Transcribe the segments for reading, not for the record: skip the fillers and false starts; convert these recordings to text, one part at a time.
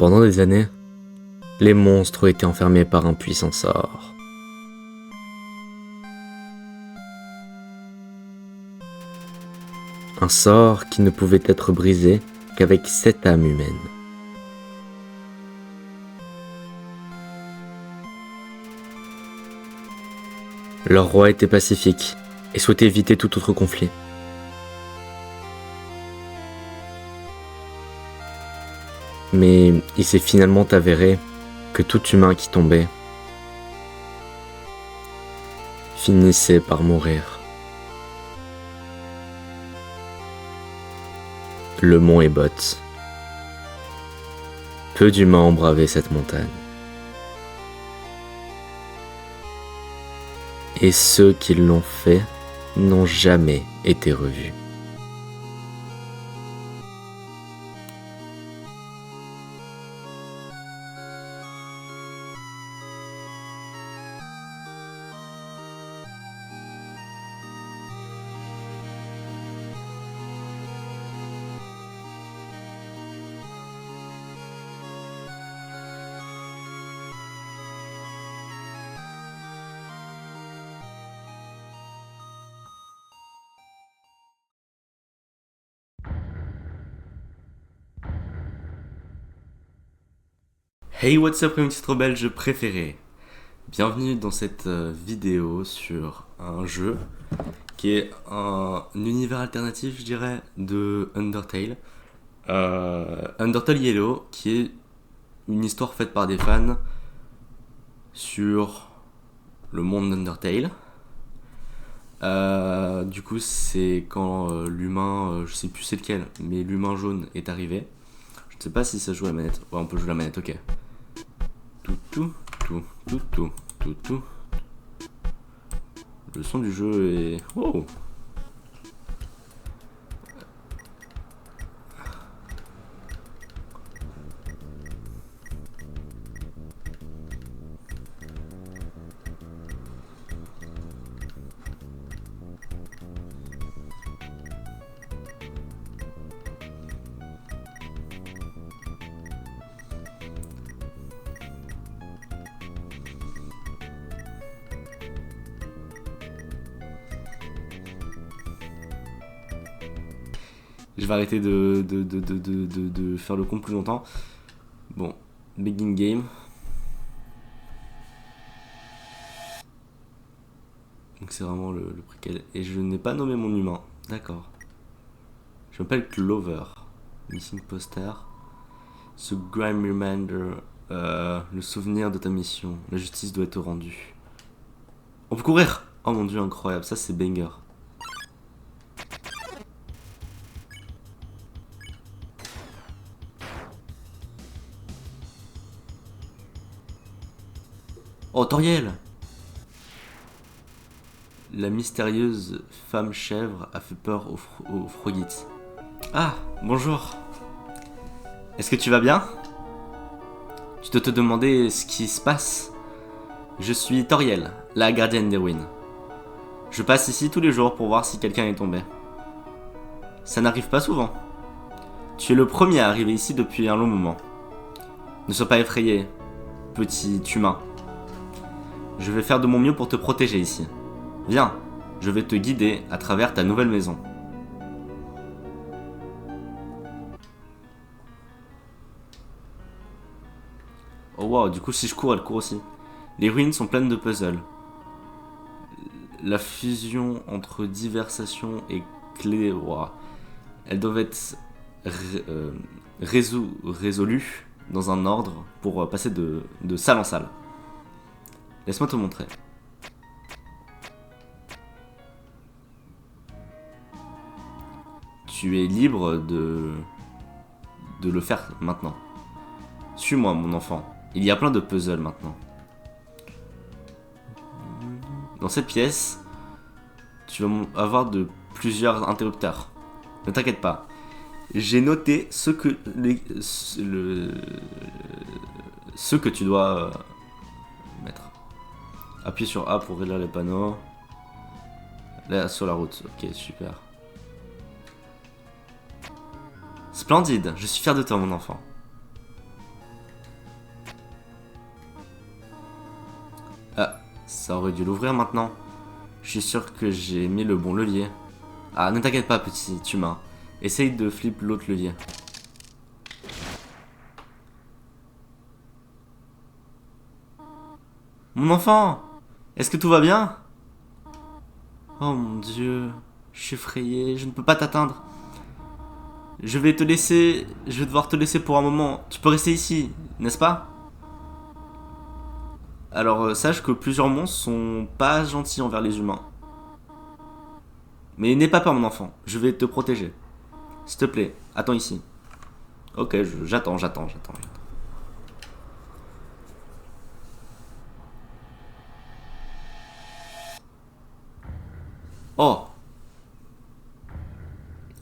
Pendant des années, les monstres ont été enfermés par un puissant sort. Un sort qui ne pouvait être brisé qu'avec cette âme humaine. Leur roi était pacifique et souhaitait éviter tout autre conflit. Mais il s'est finalement avéré que tout humain qui tombait finissait par mourir. Le mont Ebot. Peu d'humains ont bravé cette montagne. Et ceux qui l'ont fait n'ont jamais été revus. Hey, what's up, mes petites belges préférés. Bienvenue dans cette vidéo sur un jeu qui est un univers alternatif, je dirais, de Undertale. Undertale Yellow, qui est une histoire faite par des fans sur le monde d'Undertale. Du coup, c'est quand l'humain, je sais plus c'est lequel, mais l'humain jaune est arrivé. Je ne sais pas si ça joue à la manette. Ouais, on peut jouer à la manette, ok. Tout. Le son du jeu est... Oh. Je vais arrêter de faire le con plus longtemps. Bon, begin game. Donc c'est vraiment le préquel. Et je n'ai pas nommé mon humain. D'accord. Je m'appelle Clover. Missing poster. Ce grime reminder. Le souvenir de ta mission. La justice doit être rendue. On peut courir! Oh mon dieu, incroyable. Ça c'est banger. Oh, Toriel! La mystérieuse femme chèvre a fait peur aux Frogites. Ah, bonjour. Est-ce que tu vas bien? Tu dois te demander ce qui se passe. Je suis Toriel, la gardienne des ruines. Je passe ici tous les jours pour voir si quelqu'un est tombé. Ça n'arrive pas souvent. Tu es le premier à arriver ici depuis un long moment. Ne sois pas effrayé, petit humain. Je vais faire de mon mieux pour te protéger ici. Viens, je vais te guider à travers ta nouvelle maison. Oh wow, du coup si je cours, elle court aussi. Les ruines sont pleines de puzzles. La fusion entre diversation et clé, wow. Elles doivent être résolues dans un ordre pour passer de salle en salle. Laisse-moi te montrer. Tu es libre de le faire maintenant. Suis-moi, mon enfant. Il y a plein de puzzles maintenant. Dans cette pièce, tu vas avoir plusieurs interrupteurs. Ne t'inquiète pas. J'ai noté ce que tu dois mettre. Appuie sur A pour lire les panneaux. Là, sur la route. Ok, super. Splendide, je suis fier de toi, mon enfant. Ça aurait dû l'ouvrir maintenant. Je suis sûr que j'ai mis le bon levier. Ah, ne t'inquiète pas, petit humain. Essaye de flip l'autre levier. Mon enfant! Est-ce que tout va bien? Oh mon dieu, je suis effrayé, je ne peux pas t'atteindre. Je vais devoir te laisser pour un moment. Tu peux rester ici, n'est-ce pas? Alors sache que plusieurs monstres sont pas gentils envers les humains. Mais n'aie pas peur mon enfant, je vais te protéger. S'il te plaît, attends ici. Ok, j'attends. Oh!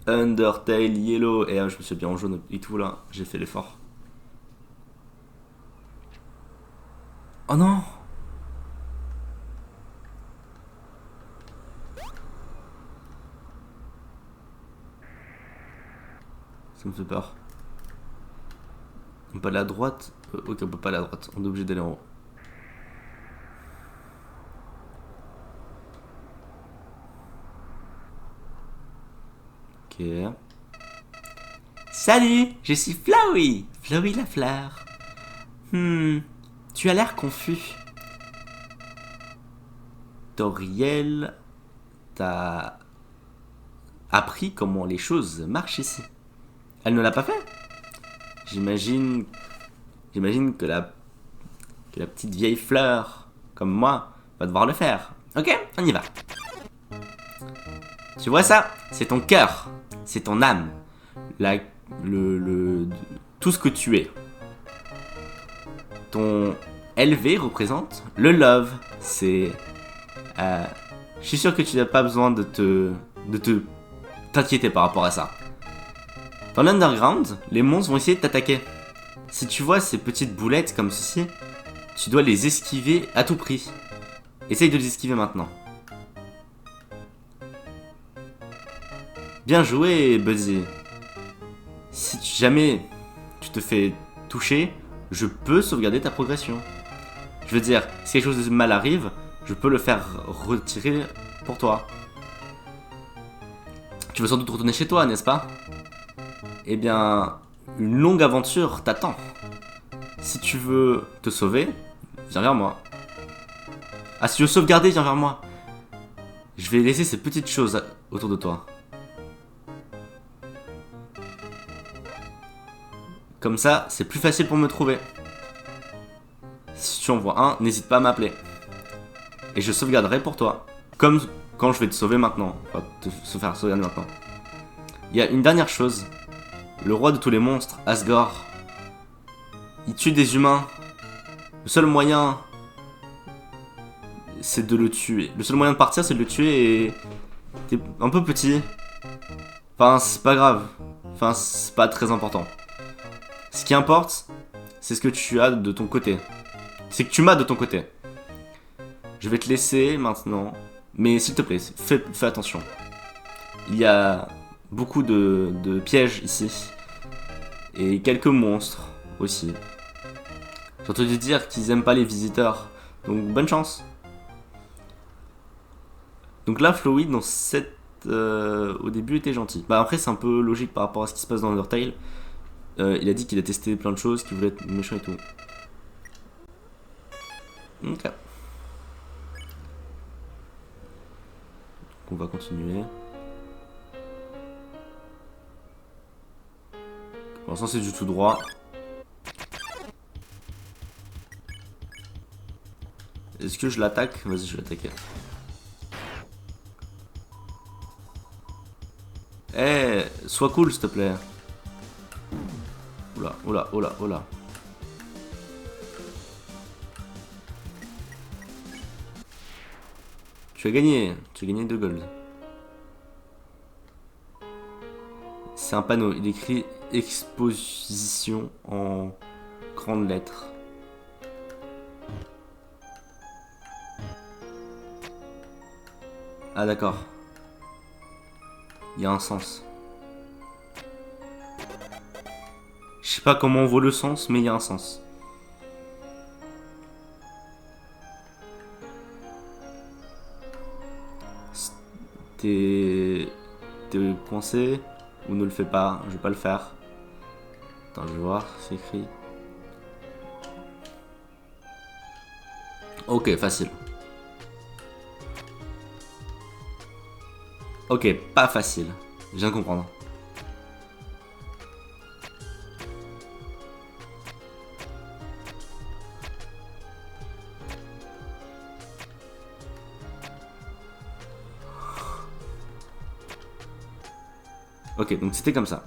Undertale Yellow. Et je me suis bien en jaune et tout là, j'ai fait l'effort. Oh non! Ça me fait peur. On peut aller à droite? Ok, on peut pas aller à droite, on est obligé d'aller en haut. Ok. Salut, je suis Flowey, Flowey la fleur. Tu as l'air confus. Toriel t'a appris comment les choses marchent ici. Elle ne l'a pas fait. J'imagine que la petite vieille fleur, comme moi, va devoir le faire. Ok, on y va. Tu vois ça? C'est ton cœur, c'est ton âme, tout ce que tu es. Ton LV représente le love. C'est, je suis sûr que tu n'as pas besoin de t'inquiéter par rapport à ça. Dans l'underground, les monstres vont essayer de t'attaquer. Si tu vois ces petites boulettes comme ceci, tu dois les esquiver à tout prix. Essaye de les esquiver maintenant. Bien joué, Buzzy. Si jamais tu te fais toucher, je peux sauvegarder ta progression. Je veux dire, si quelque chose de mal arrive, je peux le faire retirer pour toi. Tu veux sans doute retourner chez toi, n'est-ce pas? Eh bien, une longue aventure t'attend. Si tu veux te sauver, viens vers moi. Ah, si tu veux sauvegarder, viens vers moi. Je vais laisser ces petites choses autour de toi. Comme ça, c'est plus facile pour me trouver. Si tu en vois un, n'hésite pas à m'appeler. Et je sauvegarderai pour toi. Comme quand je vais te sauver maintenant. Enfin, te faire sauvegarder maintenant. Il y a une dernière chose. Le roi de tous les monstres, Asgore, il tue des humains. Le seul moyen, c'est de le tuer. Le seul moyen de partir, c'est de le tuer et... T'es un peu petit. Enfin, c'est pas grave. Enfin, c'est pas très important. Ce qui importe, c'est ce que tu as de ton côté. C'est que tu m'as de ton côté. Je vais te laisser maintenant. Mais s'il te plaît, fais attention. Il y a beaucoup de pièges ici. Et quelques monstres aussi. J'ai entendu dire qu'ils aiment pas les visiteurs. Donc bonne chance. Donc là, Flowey, dans cette... au début, était gentil. Bah après, c'est un peu logique par rapport à ce qui se passe dans Undertale. Il a dit qu'il a testé plein de choses, qu'il voulait être méchant et tout. Ok. Donc on va continuer. Pour l'instant c'est du tout droit. Est-ce que je l'attaque? Vas-y, je vais l'attaquer. Eh, sois cool s'il te plaît. Oula, oula, oula, oula. Tu as gagné 2 gold. C'est un panneau, il écrit exposition en grandes lettres. Ah d'accord. Il y a un sens. Je sais pas comment on voit le sens, mais il y a un sens. T'es coincé ou ne le fais pas? Je vais pas le faire. Attends, je vais voir, c'est écrit. Ok, facile. Ok, pas facile. Je viens de comprendre. Ok, donc c'était comme ça.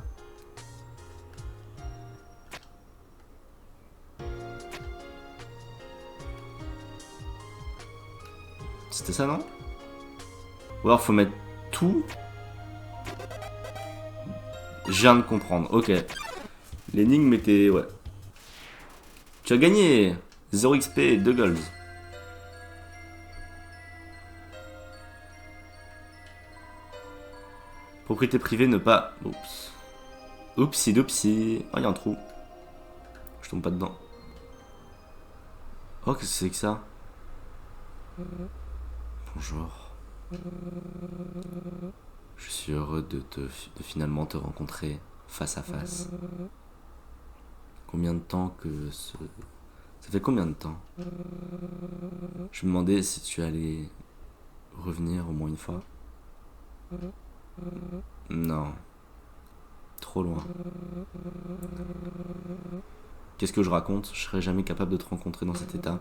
C'était ça, non? Ou alors faut mettre tout. Je viens de comprendre, ok. L'énigme était... ouais. Tu as gagné 0 XP et 2 golds. Propriété privée, ne pas... Oups. Oupsi doupsi. Oh, il y a un trou. Je tombe pas dedans. Oh, qu'est-ce que c'est que ça? Bonjour. Je suis heureux de finalement te rencontrer face à face. Combien de temps que ce... Ça fait combien de temps? Je me demandais si tu allais revenir au moins une fois. Non. Trop loin. Qu'est-ce que je raconte? Je serais jamais capable de te rencontrer dans cet état.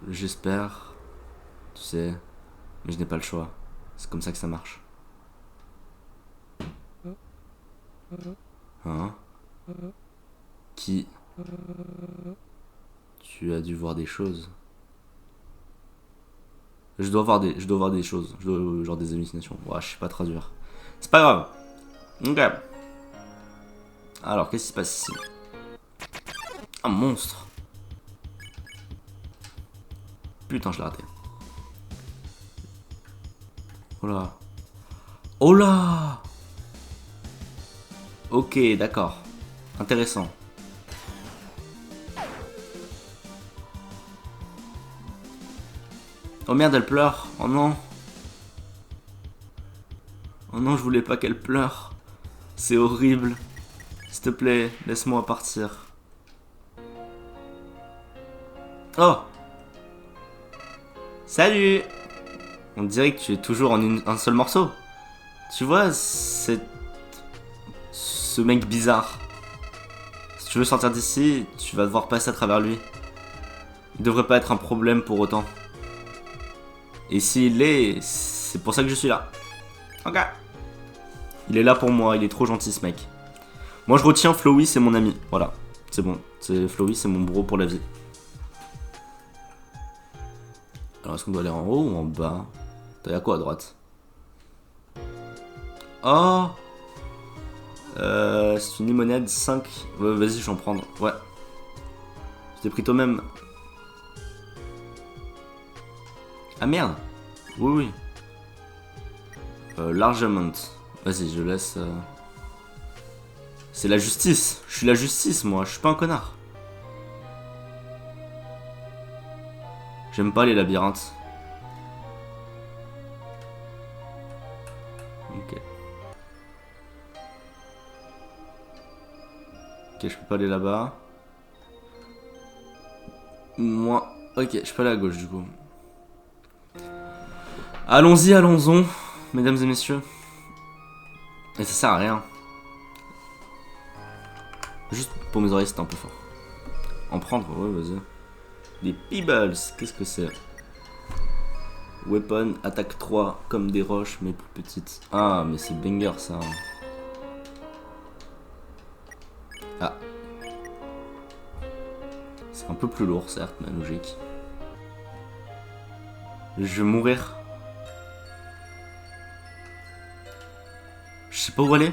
J'espère, tu sais, mais je n'ai pas le choix. C'est comme ça que ça marche. Hein? Qui? Tu as dû voir des choses. Je dois voir des choses. Genre des hallucinations. Ouais, je sais pas traduire. C'est pas grave. Ok. Alors, qu'est-ce qui se passe ici? Un monstre. Putain, je l'ai raté. Oh là. Oh là. Ok, d'accord. Intéressant. Oh merde, elle pleure. Oh non. Oh non, je voulais pas qu'elle pleure. C'est horrible. S'il te plaît, laisse-moi partir. Oh. Salut. On dirait que tu es toujours en un seul morceau. Tu vois, ce mec bizarre. Si tu veux sortir d'ici, tu vas devoir passer à travers lui. Il devrait pas être un problème pour autant. Et s'il l'est, c'est pour ça que je suis là. Ok. Il est là pour moi, il est trop gentil ce mec. Moi je retiens Flowey, c'est mon ami. Voilà, c'est bon. Flowey, c'est mon bro pour la vie. Alors est-ce qu'on doit aller en haut ou en bas? T'as quoi à droite? Oh, c'est une limonade 5. Ouais, vas-y, je vais en prendre. Ouais. Je t'ai pris toi-même. Ah merde. Oui, oui. Large amount. Vas-y, je laisse. C'est la justice. Je suis la justice, moi. Je suis pas un connard. J'aime pas les labyrinthes. Ok. Ok, je peux pas aller là-bas. Moi. Ok, je peux aller à gauche du coup. Allons-y, allons-y, mesdames et messieurs. Et ça sert à rien. Juste pour mes oreilles, c'était un peu fort. En prendre, ouais, vas-y. Des Peebles, qu'est-ce que c'est? Weapon, attaque 3, comme des roches, mais plus petites. Ah, mais c'est banger ça. Ah. C'est un peu plus lourd, certes, mais logique. Je vais mourir. Je sais pas où aller.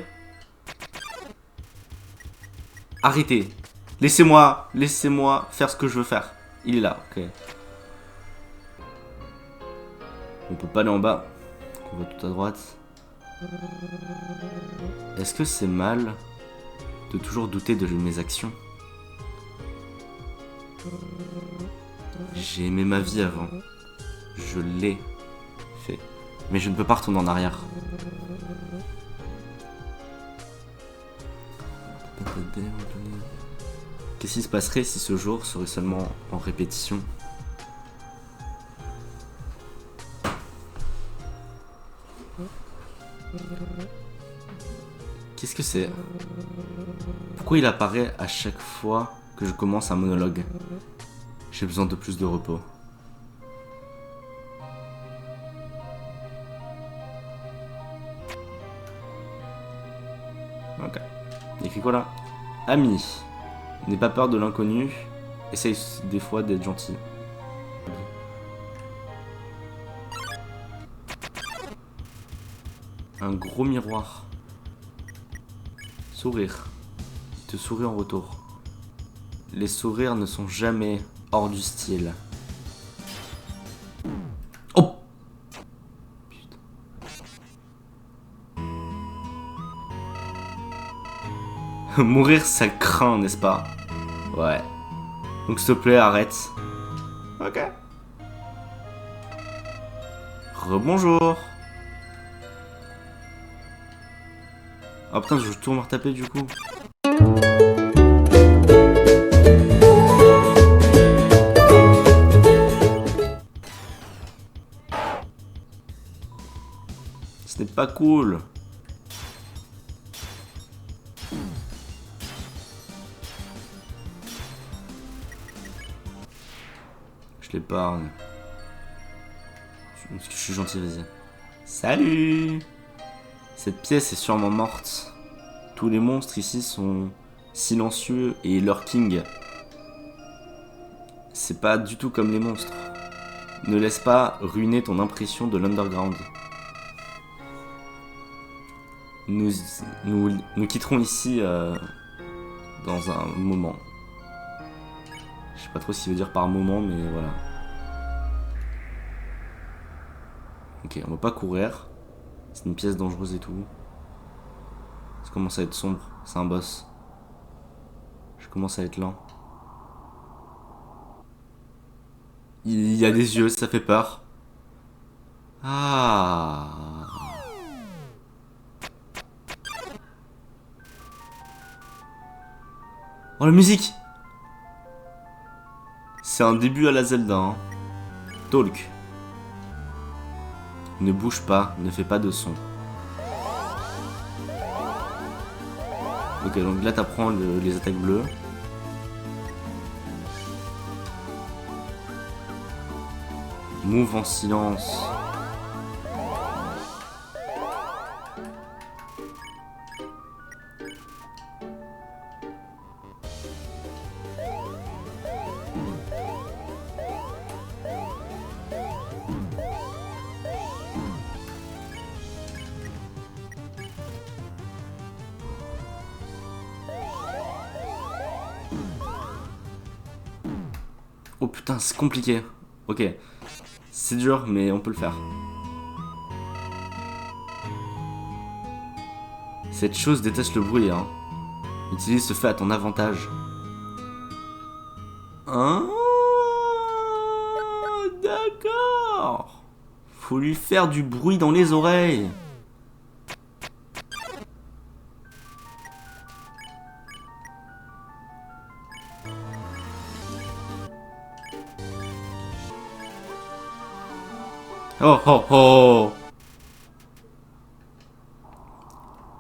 Arrêtez. Laissez-moi faire ce que je veux faire. Il est là, ok. On peut pas aller en bas. On va tout à droite. Est-ce que c'est mal de toujours douter de mes actions? J'ai aimé ma vie avant. Je l'ai Mais je ne peux pas retourner en arrière. Qu'est-ce qui se passerait si ce jour serait seulement en répétition? Qu'est-ce que c'est? Pourquoi il apparaît à chaque fois que je commence un monologue? J'ai besoin de plus de repos. Ok. Il écrit quoi là? Ami, n'aie pas peur de l'inconnu, essaye des fois d'être gentil. Un gros miroir. Sourire. Il te sourit en retour. Les sourires ne sont jamais hors du style. Oh! Putain. Mourir, ça craint, n'est-ce pas? Ouais. Donc s'il te plaît, arrête. Ok. Rebonjour. Ah putain, je vais tout me retaper du coup. C'était pas cool. Je l'épargne. Parce que je suis gentil, vas-y. Salut! Cette pièce est sûrement morte. Tous les monstres ici sont silencieux et lurking. C'est pas du tout comme les monstres. Ne laisse pas ruiner ton impression de l'underground. Nous quitterons ici dans un moment. Je sais pas trop ce qu'il veut dire par moment, mais voilà. Ok, on va pas courir. C'est une pièce dangereuse et tout. Ça commence à être sombre. C'est un boss. Je commence à être lent. Il y a des yeux, ça fait peur. Ah. Oh, la musique! C'est un début à la Zelda, hein. Talk. Ne bouge pas, ne fais pas de son. Ok, donc là t'apprends les attaques bleues. Move en silence. Oh putain, c'est compliqué. Ok. C'est dur, mais on peut le faire. Cette chose déteste le bruit, hein. Utilise ce fait à ton avantage. Hein? D'accord. Faut lui faire du bruit dans les oreilles. Oh oh oh!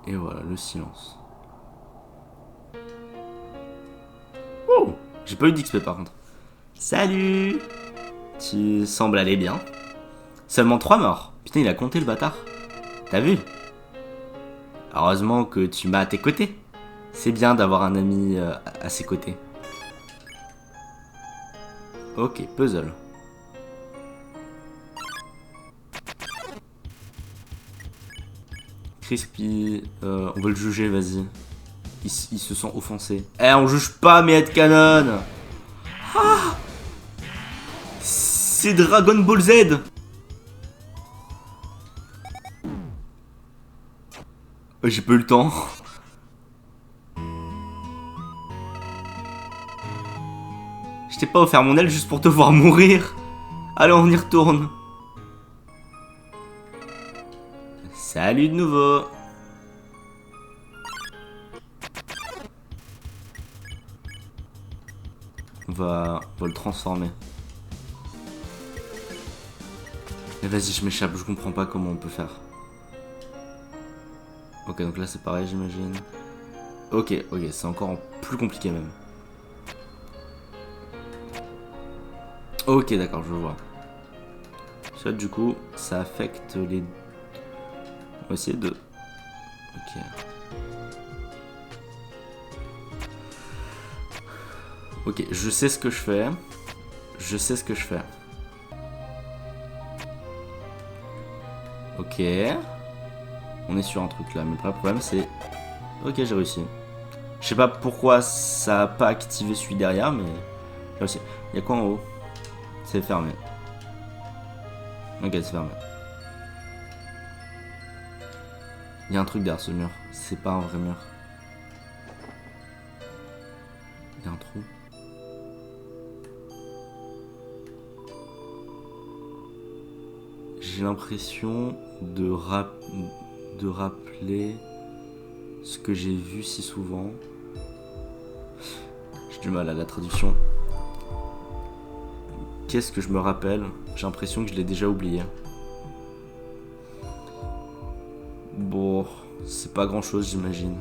Et voilà, le silence. Oh! J'ai pas eu d'XP par contre. Salut! Tu sembles aller bien. Seulement 3 morts. Putain, il a compté le bâtard. T'as vu? Heureusement que tu m'as à tes côtés. C'est bien d'avoir un ami à ses côtés. Ok, puzzle. Crispy, on va le juger, vas-y. Il se sent offensé. Eh, on juge pas mes headcanon. Ah, c'est Dragon Ball Z. J'ai pas eu le temps. Je t'ai pas offert mon aile juste pour te voir mourir. Allez, on y retourne. Salut de nouveau. On va le transformer. Mais vas-y, je m'échappe, je comprends pas comment on peut faire. Ok, donc là c'est pareil, j'imagine. Ok, c'est encore plus compliqué même. Ok, d'accord, je vois. Ça, du coup, ça affecte les... On va essayer de... Ok. Ok, je sais ce que je fais. Je sais ce que je fais. Ok. On est sur un truc là, mais le problème c'est... Ok, j'ai réussi. Je sais pas pourquoi ça a pas activé celui derrière, mais... J'ai réussi. Il y a quoi en haut? C'est fermé. Ok, c'est fermé. Il y a un truc derrière ce mur. C'est pas un vrai mur. Il y a un trou. J'ai l'impression de rappeler ce que j'ai vu si souvent. J'ai du mal à la traduction. Qu'est-ce que je me rappelle? J'ai l'impression que je l'ai déjà oublié. Bon, c'est pas grand-chose, j'imagine.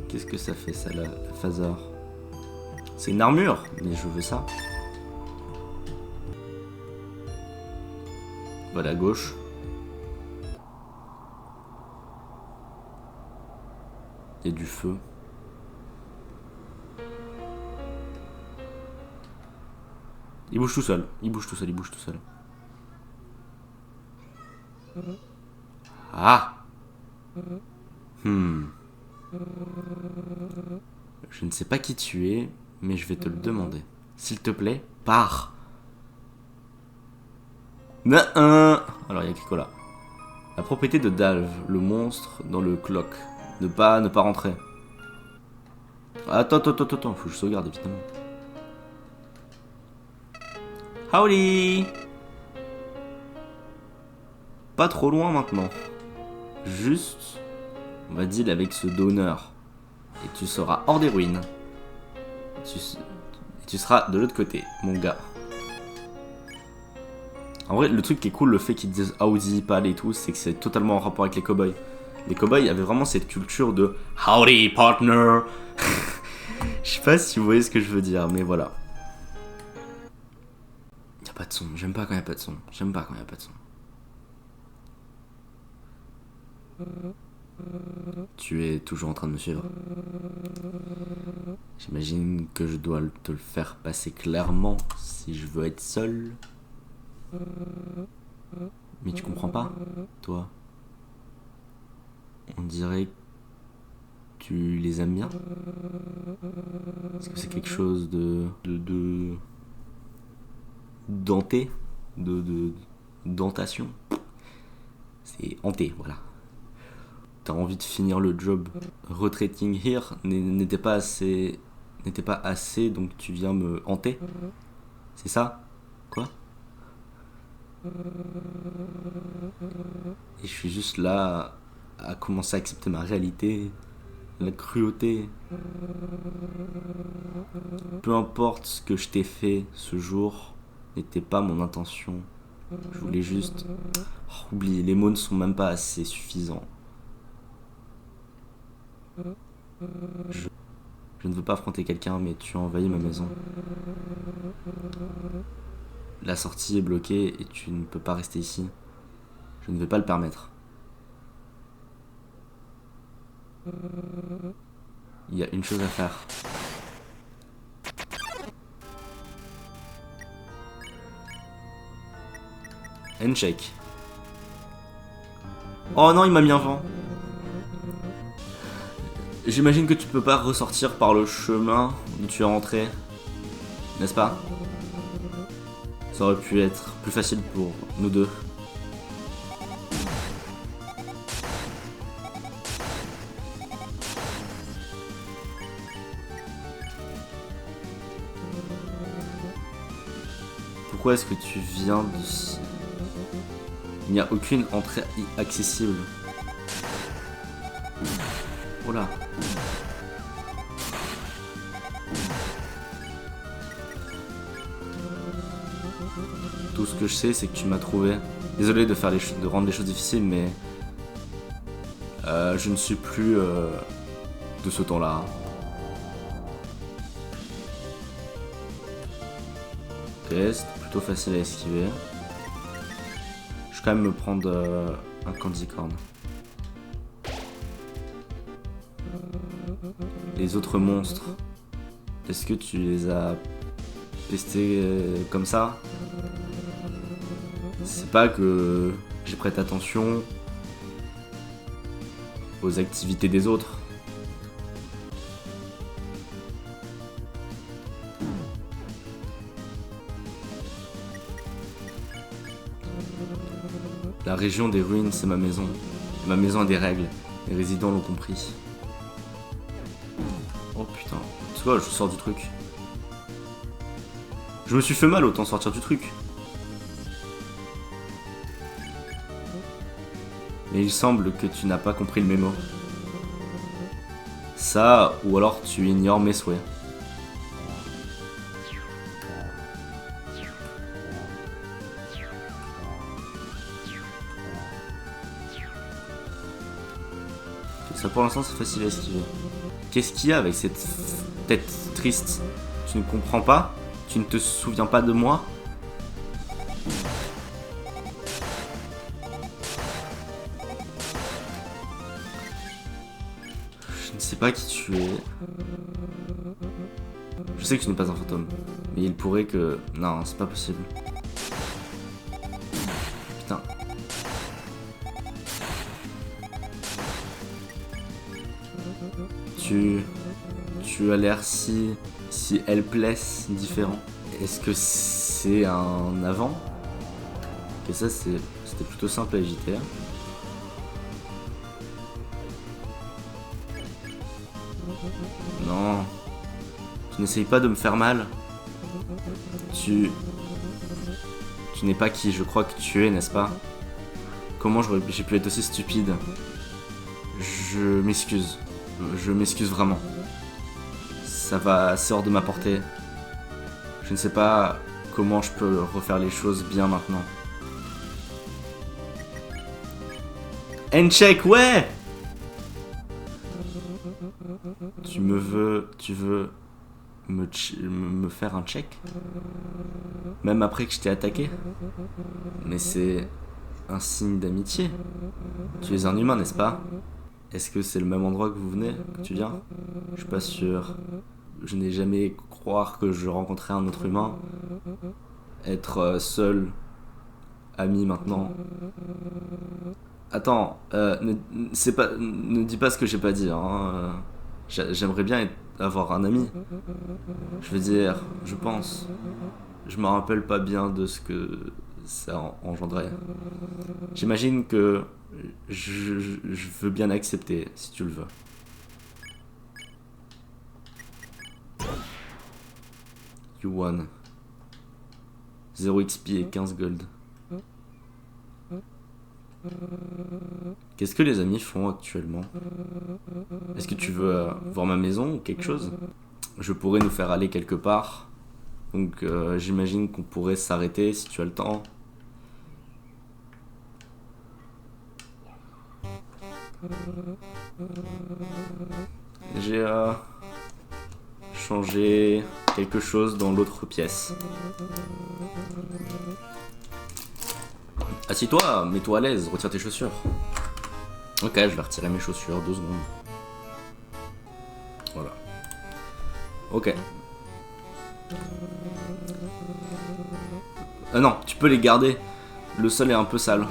Qu'est-ce que ça fait, ça, la phaser? C'est une armure, mais je veux ça. Voilà, à gauche. Il y a du feu. Il bouge tout seul. Il bouge tout seul, il bouge tout seul. Ah! Je ne sais pas qui tu es, mais je vais te le demander. S'il te plaît, pars! Alors, il y a écrit quoi là? La propriété de Dalv, le monstre dans le clock. Ne pas rentrer. Attends, faut que je sauvegarde évidemment. Howdy! Pas trop loin maintenant. Juste, on va deal avec ce donneur. Et tu seras hors des ruines. Tu seras de l'autre côté, mon gars. En vrai, le truc qui est cool, le fait qu'ils disent Howdy, pal et tout, c'est que c'est totalement en rapport avec les cowboys. Les cowboys avaient vraiment cette culture de Howdy, partner. Je sais pas si vous voyez ce que je veux dire, mais voilà. Y'a pas de son, j'aime pas quand y'a pas de son. J'aime pas quand y'a pas de son. Tu es toujours en train de me suivre. J'imagine que je dois te le faire passer clairement si je veux être seul. Mais tu comprends pas, toi? On dirait que tu les aimes bien. Est-ce que c'est quelque chose de denté, de dentation? C'est hanté, voilà. T'as envie de finir le job retreating here n'était pas assez, donc tu viens me hanter. C'est ça? Quoi? Et je suis juste là à commencer à accepter ma réalité, la cruauté. Peu importe ce que je t'ai fait ce jour, n'était pas mon intention. Je voulais juste... oublie, les mots ne sont même pas assez suffisants. Je ne veux pas affronter quelqu'un, mais tu as envahi ma maison. La sortie est bloquée et tu ne peux pas rester ici. Je ne vais pas le permettre. Il y a une chose à faire. Handshake. Oh non, il m'a mis un vent. J'imagine que tu peux pas ressortir par le chemin où tu es rentré, n'est-ce pas? Ça aurait pu être plus facile pour nous deux. pourquoi est-ce que tu viens d'ici? Il n'y a aucune entrée accessible. Oh là. Tout ce que je sais, c'est que tu m'as trouvé. Désolé de faire de rendre les choses difficiles, mais je ne suis plus de ce temps-là. Ok, c'était plutôt facile à esquiver. Je vais quand même me prendre un candy corn. Les autres monstres, est-ce que tu les as pestés comme ça? C'est pas que j'ai prêté attention aux activités des autres. La région des ruines, c'est ma maison. Ma maison a des règles. Les résidents l'ont compris. Oh putain. C'est quoi, je sors du truc. Je me suis fait mal, autant sortir du truc. Mais il semble que tu n'as pas compris le mémo. Ça, ou alors tu ignores mes souhaits. Ça pour l'instant c'est facile à esquiver. Qu'est-ce qu'il y a avec cette tête triste? Tu ne comprends pas? Tu ne te souviens pas de moi? Je ne sais pas qui tu es. Je sais que tu n'es pas un fantôme. Mais il pourrait que... Non, c'est pas possible. Putain. Tu as l'air si helpless, différent. Est-ce que c'est un avant? Et ça, c'était plutôt simple à agiter. Non. Tu n'essayes pas de me faire mal. Tu n'es pas qui je crois que tu es, n'est-ce pas? Comment j'ai pu être aussi stupide? Je m'excuse. Je m'excuse vraiment. C'est hors de ma portée. Je ne sais pas comment je peux refaire les choses bien maintenant. Handshake, ouais! Tu veux me faire un check? Même après que je t'ai attaqué? Mais c'est un signe d'amitié. Tu es un humain, n'est-ce pas? Est-ce que c'est le même endroit que vous venez, que tu viens? Je suis pas sûr. Je n'ai jamais croire que je rencontrais un autre humain. Être seul, ami maintenant. Attends, ne dis pas ce que j'ai pas dit. Hein. J'aimerais bien avoir un ami. Je veux dire, je pense. Je me rappelle pas bien de ce que ça engendrait. J'imagine que je veux bien accepter, si tu le veux. You won. 0 XP et 15 gold. Qu'est-ce que les amis font actuellement? Est-ce que tu veux voir ma maison ou quelque chose? Je pourrais nous faire aller quelque part. Donc j'imagine qu'on pourrait s'arrêter si tu as le temps. J'ai changé quelque chose dans l'autre pièce. Assis-toi, mets-toi à l'aise, retire tes chaussures. Ok, je vais retirer mes chaussures, 2 secondes. Voilà. Ok. Ah non, tu peux les garder. Le sol est un peu sale.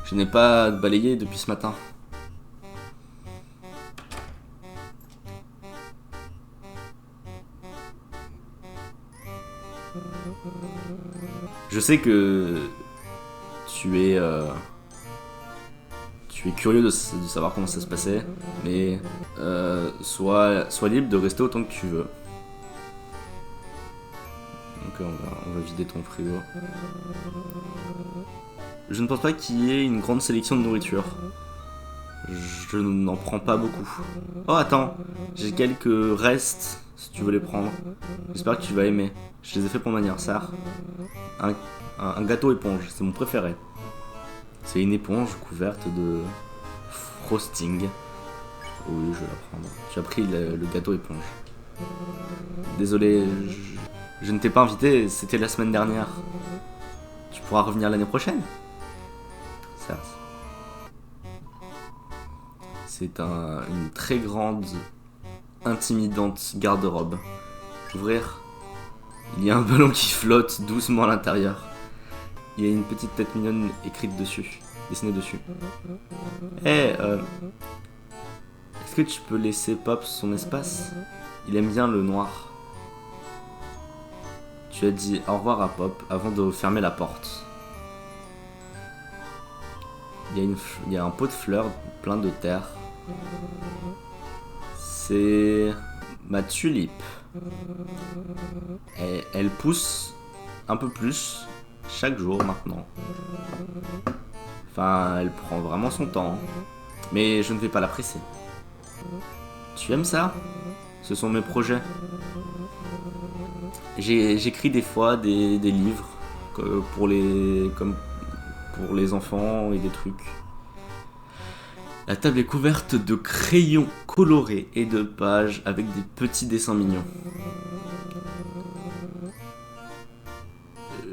Je n'ai pas balayé depuis ce matin. Je sais que tu es curieux de savoir comment ça se passait, mais sois libre de rester autant que tu veux. on va vider ton frigo. Je ne pense pas qu'il y ait une grande sélection de nourriture. Je n'en prends pas beaucoup. Oh attends, j'ai quelques restes si tu veux les prendre. J'espère que tu vas aimer. Je les ai fait pour mon anniversaire. Un gâteau éponge, c'est mon préféré. C'est une éponge couverte de frosting. Oui, je vais la prendre. Tu as pris le gâteau éponge. Désolé, je ne t'ai pas invité, c'était la semaine dernière. Tu pourras revenir l'année prochaine. Certes. C'est une très grande, intimidante garde-robe. Ouvrir. Il y a un ballon qui flotte doucement à l'intérieur. Il y a une petite tête mignonne écrite dessus, dessinée dessus. Est-ce que tu peux laisser Pop son espace? Il aime bien le noir. Tu as dit au revoir à Pop avant de fermer la porte. Il y a un pot de fleurs plein de terre. C'est ma tulipe. Elle pousse un peu plus chaque jour maintenant. Enfin, elle prend vraiment son temps. Mais je ne vais pas la presser. Tu aimes ça? Ce sont mes projets. J'écris des fois des livres comme pour les enfants et des trucs. La table est couverte de crayons colorés et de pages avec des petits dessins mignons.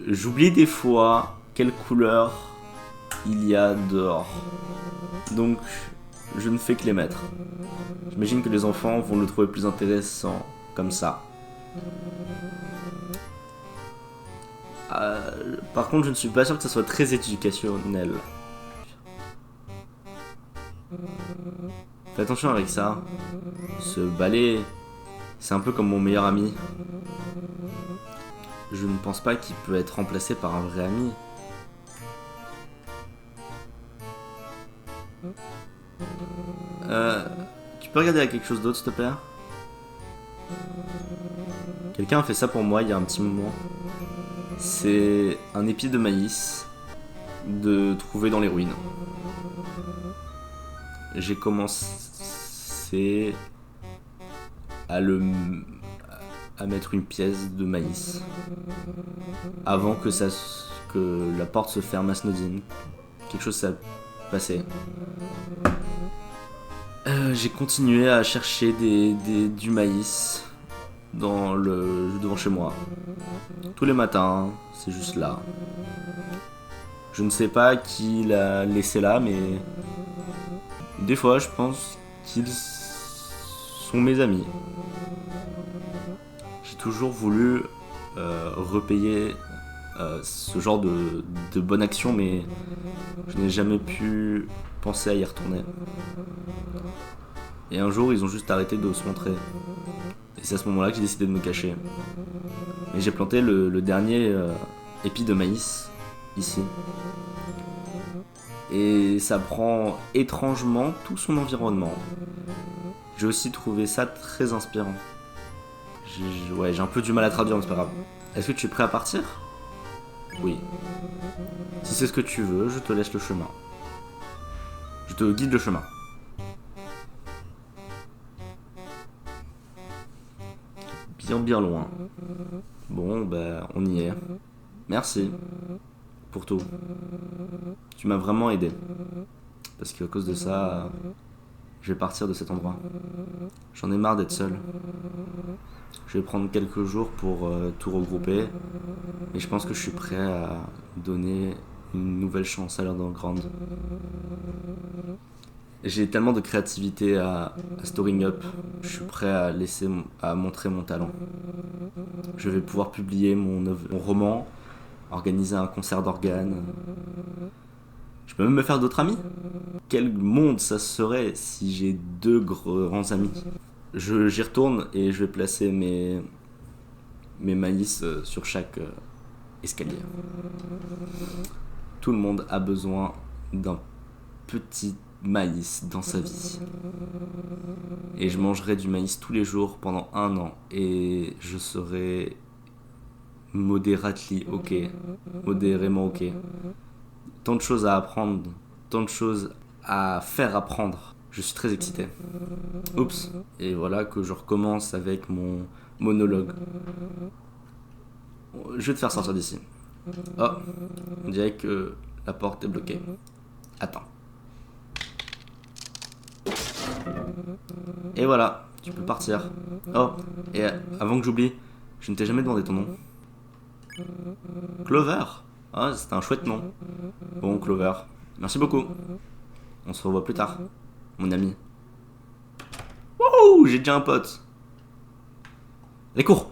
J'oublie des fois quelle couleur il y a dehors. Donc, je ne fais que les mettre. J'imagine que les enfants vont le trouver plus intéressant comme ça. Par contre, je ne suis pas sûr que ça soit très éducationnel. Fais attention avec ça. Ce balai, c'est un peu comme mon meilleur ami. Je ne pense pas qu'il peut être remplacé par un vrai ami. Tu peux regarder à quelque chose d'autre, s'il te plaît? Quelqu'un a fait ça pour moi il y a un petit moment. C'est un épi de maïs trouvé dans les ruines. J'ai commencé à mettre une pièce de maïs avant que la porte se ferme à Snowdin. Quelque chose s'est passé. J'ai continué à chercher du maïs devant chez moi. Tous les matins, c'est juste là. Je ne sais pas qui l'a laissé là, mais des fois je pense qu'ils sont mes amis. J'ai toujours voulu repayer ce genre de bonne action, mais je n'ai jamais pu penser à y retourner. Et un jour, ils ont juste arrêté de se montrer. Et c'est à ce moment-là que j'ai décidé de me cacher. Et j'ai planté le dernier épi de maïs, ici. Et ça prend étrangement tout son environnement. J'ai aussi trouvé ça très inspirant. J'ai un peu du mal à traduire, mais c'est pas grave. Est-ce que tu es prêt à partir? Oui. Si c'est ce que tu veux, je te laisse le chemin. Je te guide le chemin. Bien loin. Bon, bah, on y est. Merci pour tout. Tu m'as vraiment aidé. Parce qu'à cause de ça, je vais partir de cet endroit. J'en ai marre d'être seul. Je vais prendre quelques jours pour tout regrouper. Et je pense que je suis prêt à donner une nouvelle chance à l'Underground. J'ai tellement de créativité à storing up. Je suis prêt à montrer mon talent. Je vais pouvoir publier mon roman, organiser un concert d'organes. Je peux même me faire d'autres amis. Quel monde ça serait si j'ai 2 grands amis. J'y retourne et je vais placer mes maïs sur chaque escalier. Tout le monde a besoin d'un petit maïs dans sa vie. Et je mangerai du maïs tous les jours pendant 1 an et je serai Moderately, ok. Modérément, ok. Tant de choses à apprendre, tant de choses à faire apprendre. Je suis très excité. Oups. Et voilà que je recommence avec mon monologue. Je vais te faire sortir d'ici. Oh, on dirait que la porte est bloquée. Attends. Et voilà, tu peux partir. Oh, et avant que j'oublie, je ne t'ai jamais demandé ton nom. Clover. Ah, c'est un chouette nom. Bon, Clover, merci beaucoup. On se revoit plus tard, mon ami. Wouhou, j'ai déjà un pote. Les cours.